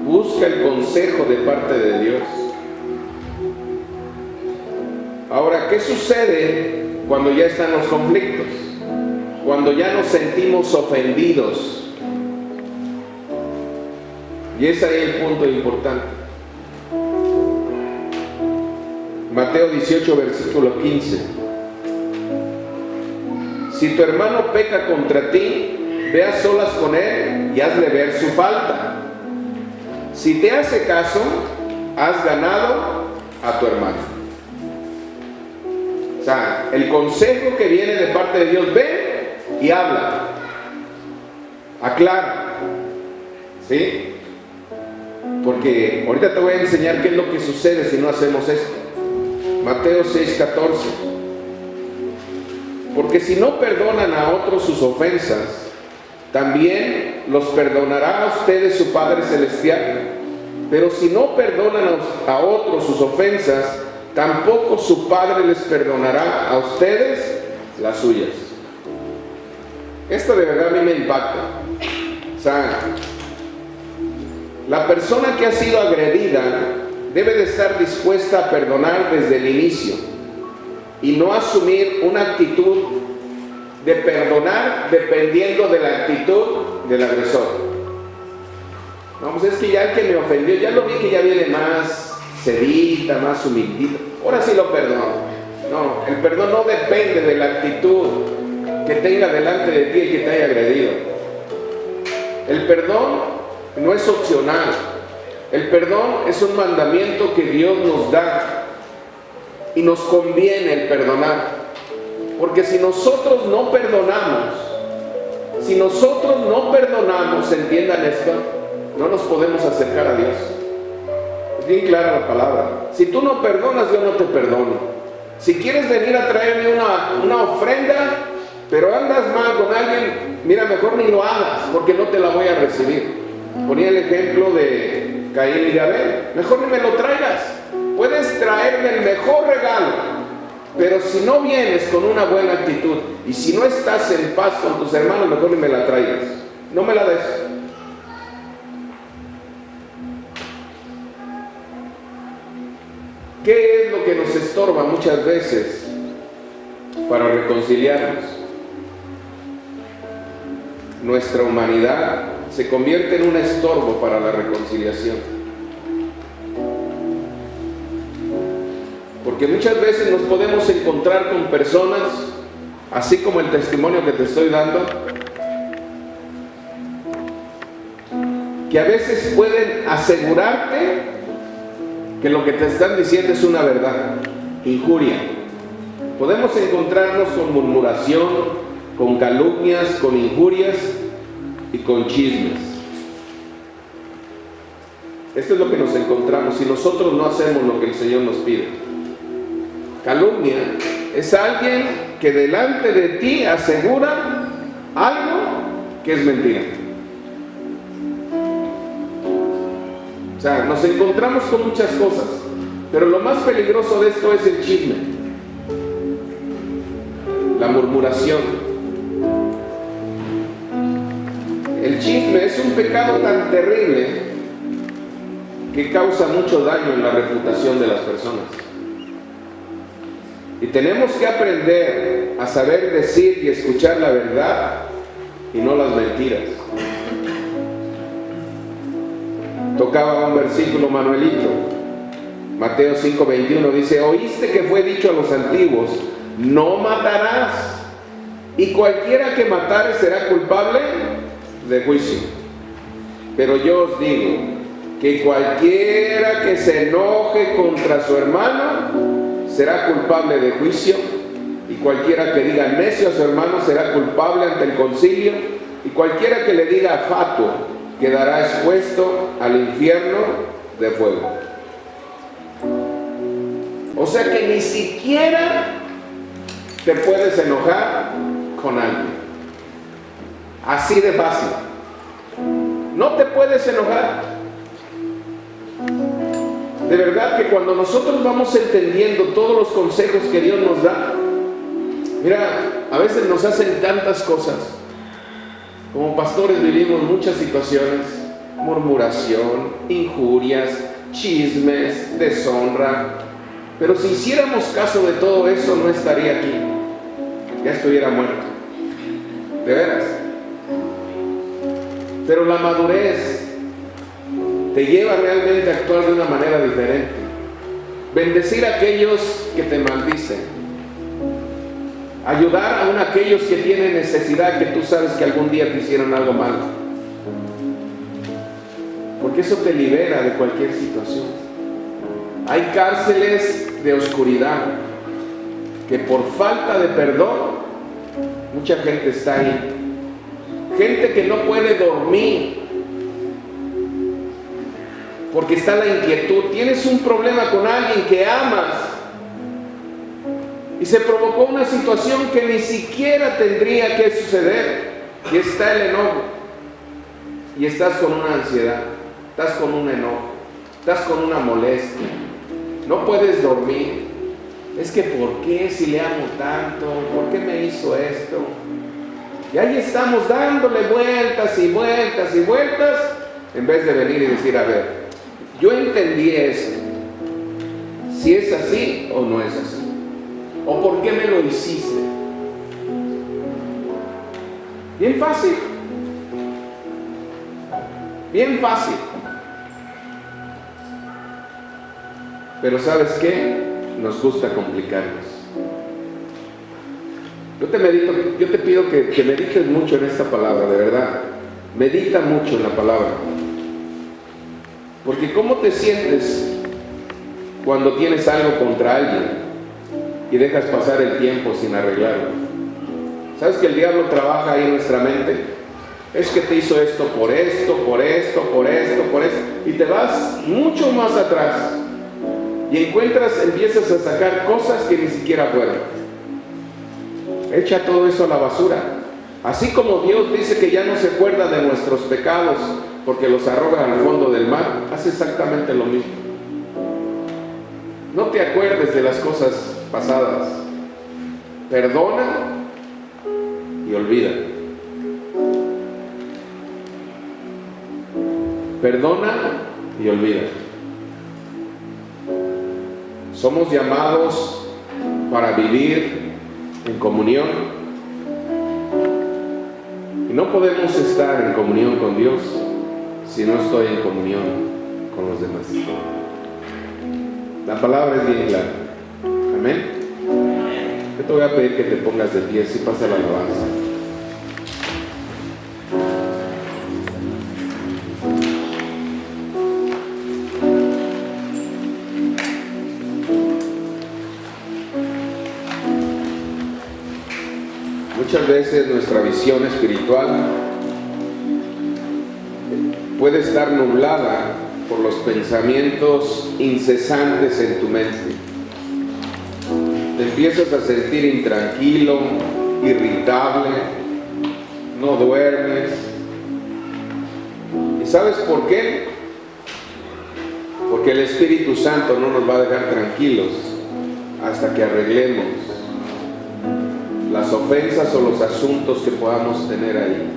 Speaker 4: Busca el consejo de parte de Dios. Ahora, ¿qué sucede cuando ya están los conflictos? Cuando ya nos sentimos ofendidos. Y ese es el punto importante. Mateo 18, versículo 15. Si tu hermano peca contra ti, ve a solas con él y hazle ver su falta. Si te hace caso, has ganado a tu hermano. O sea, el consejo que viene de parte de Dios, ve y habla, aclara, ¿sí? Porque ahorita te voy a enseñar qué es lo que sucede si no hacemos esto. Mateo 6:14. Porque si no perdonan a otros sus ofensas, también los perdonará a ustedes su Padre Celestial. Pero si no perdonan a otros sus ofensas, tampoco su Padre les perdonará a ustedes las suyas. Esto de verdad a mí me impacta. O sea, la persona que ha sido agredida debe de estar dispuesta a perdonar desde el inicio y no asumir una actitud de perdonar dependiendo de la actitud del agresor. Vamos, es que ya el que me ofendió, ya lo vi que ya viene más sedita, más humildito, ahora sí lo perdono. No, el perdón no depende de la actitud que tenga delante de ti el que te haya agredido. El perdón no es opcional. El perdón es un mandamiento que Dios nos da y nos conviene el perdonar. Porque si nosotros no perdonamos, entiendan esto, no nos podemos acercar a Dios. Es bien clara la palabra. Si tú no perdonas, yo no te perdono. Si quieres venir a traerme una ofrenda, pero andas mal con alguien, mira, mejor ni lo hagas, porque no te la voy a recibir. Ponía el ejemplo de Caín y de Abel. Mejor ni me lo traigas. Puedes traerme el mejor regalo, pero si no vienes con una buena actitud y si no estás en paz con tus hermanos, mejor ni me la traigas. No me la des. ¿Qué es lo que nos estorba muchas veces para reconciliarnos? Nuestra humanidad se convierte en un estorbo para la reconciliación. Porque muchas veces nos podemos encontrar con personas, así como el testimonio que te estoy dando, que a veces pueden asegurarte que lo que te están diciendo es una verdad. Injuria. Podemos encontrarnos con murmuración, con calumnias, con injurias y con chismes. Esto es lo que nos encontramos si nosotros no hacemos lo que el Señor nos pide. Calumnia es alguien que delante de ti asegura algo que es mentira. O sea, nos encontramos con muchas cosas, pero lo más peligroso de esto es el chisme, la murmuración. El chisme es un pecado tan terrible que causa mucho daño en la reputación de las personas. Y tenemos que aprender a saber decir y escuchar la verdad y no las mentiras. Tocaba un versículo Manuelito, Mateo 5:21, dice: oíste que fue dicho a los antiguos, no matarás, y cualquiera que matare será culpable de juicio. Pero yo os digo que cualquiera que se enoje contra su hermano será culpable de juicio, y cualquiera que diga necio a su hermano será culpable ante el concilio, y cualquiera que le diga fatuo quedará expuesto al infierno de fuego. O sea que ni siquiera te puedes enojar con alguien. Así de fácil. No te puedes enojar. De verdad que cuando nosotros vamos entendiendo todos los consejos que Dios nos da, mira, a veces nos hacen tantas cosas. Como pastores vivimos muchas situaciones: murmuración, injurias, chismes, deshonra. Pero si hiciéramos caso de todo eso, no estaría aquí, ya estuviera muerto, de veras. Pero la madurez te lleva realmente a actuar de una manera diferente. Bendecir a aquellos que te maldicen, ayudar a aquellos que tienen necesidad, que tú sabes que algún día te hicieron algo malo, porque eso te libera de cualquier situación. Hay cárceles de oscuridad que por falta de perdón mucha gente está ahí. Gente que no puede dormir porque está la inquietud. Tienes un problema con alguien que amas y se provocó una situación que ni siquiera tendría que suceder, y está el enojo, y estás con una ansiedad, estás con un enojo, estás con una molestia, no puedes dormir. Es que ¿por qué si le amo tanto? ¿Por qué me hizo esto? Y ahí estamos dándole vueltas y vueltas y vueltas, en vez de venir y decir: a ver, yo entendí eso, si es así o no es así. ¿O por qué me lo hiciste? Bien fácil. Bien fácil. Pero ¿sabes qué? Nos gusta complicarnos. Yo te pido que medites mucho en esta palabra, de verdad. Medita mucho en la palabra. Porque ¿cómo te sientes cuando tienes algo contra alguien? y dejas pasar el tiempo sin arreglarlo. ¿Sabes que el diablo trabaja ahí en nuestra mente? Es que te hizo esto por esto, por esto, por esto, por esto, y te vas mucho más atrás y empiezas a sacar cosas que ni siquiera fueron. Echa todo eso a la basura. Así como Dios dice que ya no se acuerda de nuestros pecados porque los arroja al fondo del mar, hace exactamente lo mismo. No te acuerdes de las cosas pasadas. Perdona y olvida. Perdona y olvida. Somos llamados para vivir en comunión. Y no podemos estar en comunión con Dios si no estoy en comunión con los demás. La palabra es bien clara. Amén. Yo te voy a pedir que te pongas de pie si pasa la alabanza. Muchas veces nuestra visión espiritual puede estar nublada por los pensamientos incesantes en tu mente. Te empiezas a sentir intranquilo, irritable, no duermes. ¿Y sabes por qué? Porque el Espíritu Santo no nos va a dejar tranquilos hasta que arreglemos las ofensas o los asuntos que podamos tener ahí.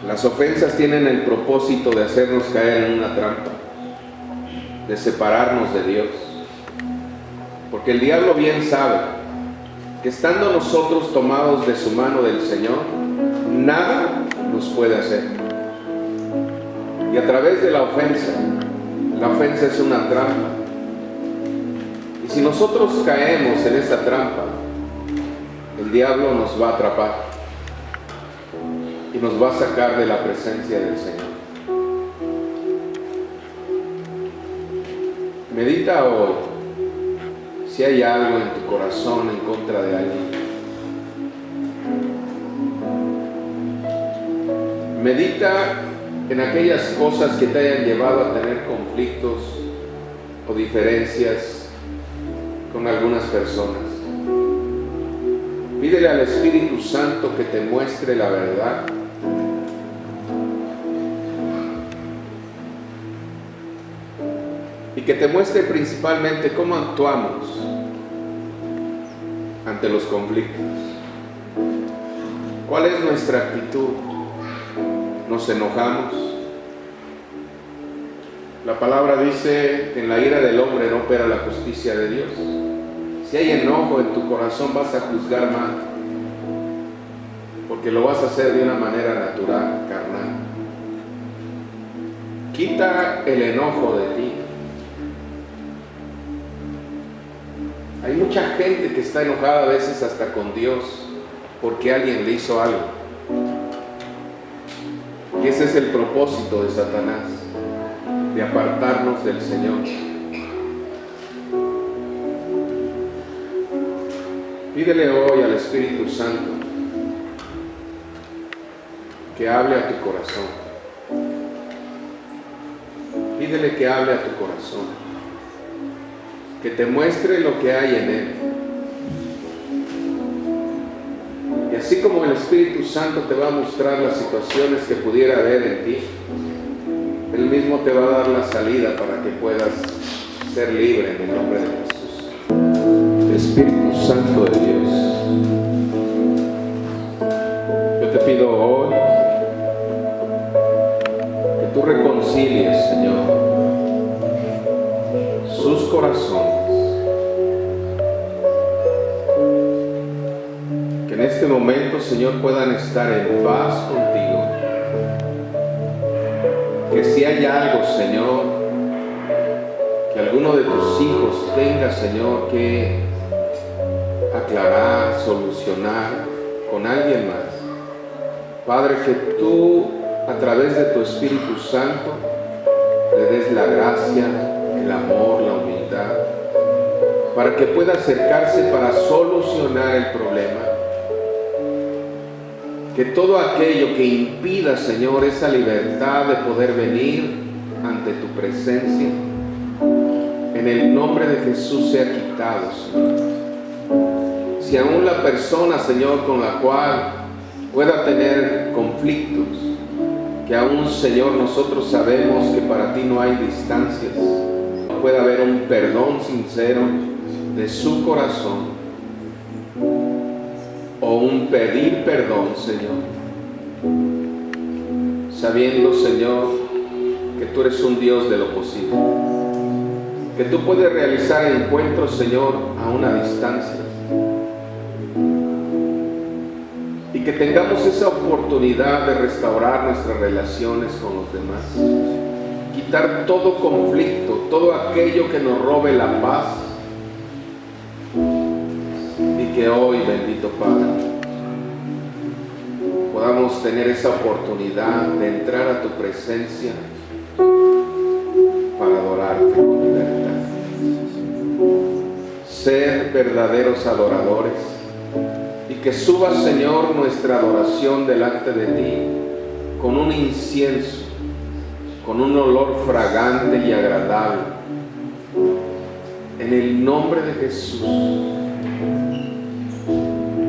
Speaker 4: Las ofensas tienen el propósito de hacernos caer en una trampa, de separarnos de Dios. Porque el diablo bien sabe que estando nosotros tomados de su mano del Señor, nada nos puede hacer. Y a través de la ofensa es una trampa. Y si nosotros caemos en esta trampa, el diablo nos va a atrapar y nos va a sacar de la presencia del Señor. Medita hoy si hay algo en tu corazón en contra de alguien. Medita en aquellas cosas que te hayan llevado a tener conflictos o diferencias con algunas personas. Pídele al Espíritu Santo que te muestre la verdad. Y que te muestre principalmente cómo actuamos ante los conflictos. ¿Cuál es nuestra actitud? ¿Nos enojamos? La palabra dice que en la ira del hombre no opera la justicia de Dios. Si hay enojo en tu corazón, vas a juzgar mal, porque lo vas a hacer de una manera natural, carnal. Quita el enojo de ti. Hay mucha gente que está enojada a veces hasta con Dios porque alguien le hizo algo. Y ese es el propósito de Satanás, de apartarnos del Señor. Pídele hoy al Espíritu Santo que hable a tu corazón. Pídele que hable a tu corazón, que te muestre lo que hay en él. Y así como el Espíritu Santo te va a mostrar las situaciones que pudiera haber en ti, Él mismo te va a dar la salida para que puedas ser libre en el nombre de Jesús. Espíritu Santo de Dios, yo te pido hoy que tú reconcilies, Señor, sus corazones. Que en este momento, Señor, puedan estar en paz contigo. Que si hay algo, Señor, que alguno de tus hijos tenga, Señor, que aclarar, solucionar con alguien más, Padre, que tú, a través de tu Espíritu Santo, le des la gracia, el amor, la humildad, para que pueda acercarse para solucionar el problema. Que todo aquello que impida, Señor, esa libertad de poder venir ante tu presencia, en el nombre de Jesús sea quitado, Señor. Si aún la persona, Señor, con la cual pueda tener conflictos, que aún, Señor, nosotros sabemos que para ti no hay distancias, pueda haber un perdón sincero de su corazón, o un pedir perdón, Señor, sabiendo, Señor, que tú eres un Dios de lo posible, que tú puedes realizar encuentros, Señor, a una distancia, y que tengamos esa oportunidad de restaurar nuestras relaciones con los demás, quitar todo conflicto, todo aquello que nos robe la paz, y que hoy, bendito Padre, podamos tener esa oportunidad de entrar a tu presencia para adorarte con libertad, ser verdaderos adoradores, y que suba, Señor, nuestra adoración delante de ti con un incienso, con un olor fragante y agradable, en el nombre de Jesús.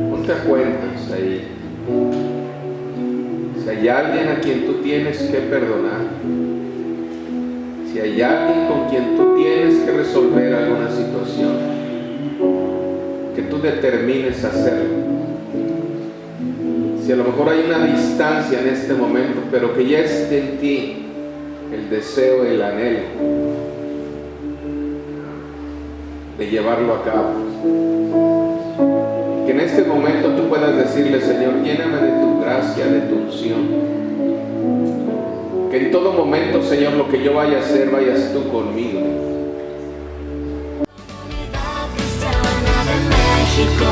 Speaker 4: Ponte a cuentas ahí. Si hay alguien a quien tú tienes que perdonar, si hay alguien con quien tú tienes que resolver alguna situación, que tú determines hacerlo. Si a lo mejor hay una distancia en este momento, pero que ya esté en ti el deseo, el anhelo de llevarlo a cabo, que en este momento tú puedas decirle: Señor, lléname de tu gracia, de tu unción, que en todo momento, Señor, lo que yo vaya a hacer, vayas tú conmigo.
Speaker 2: México.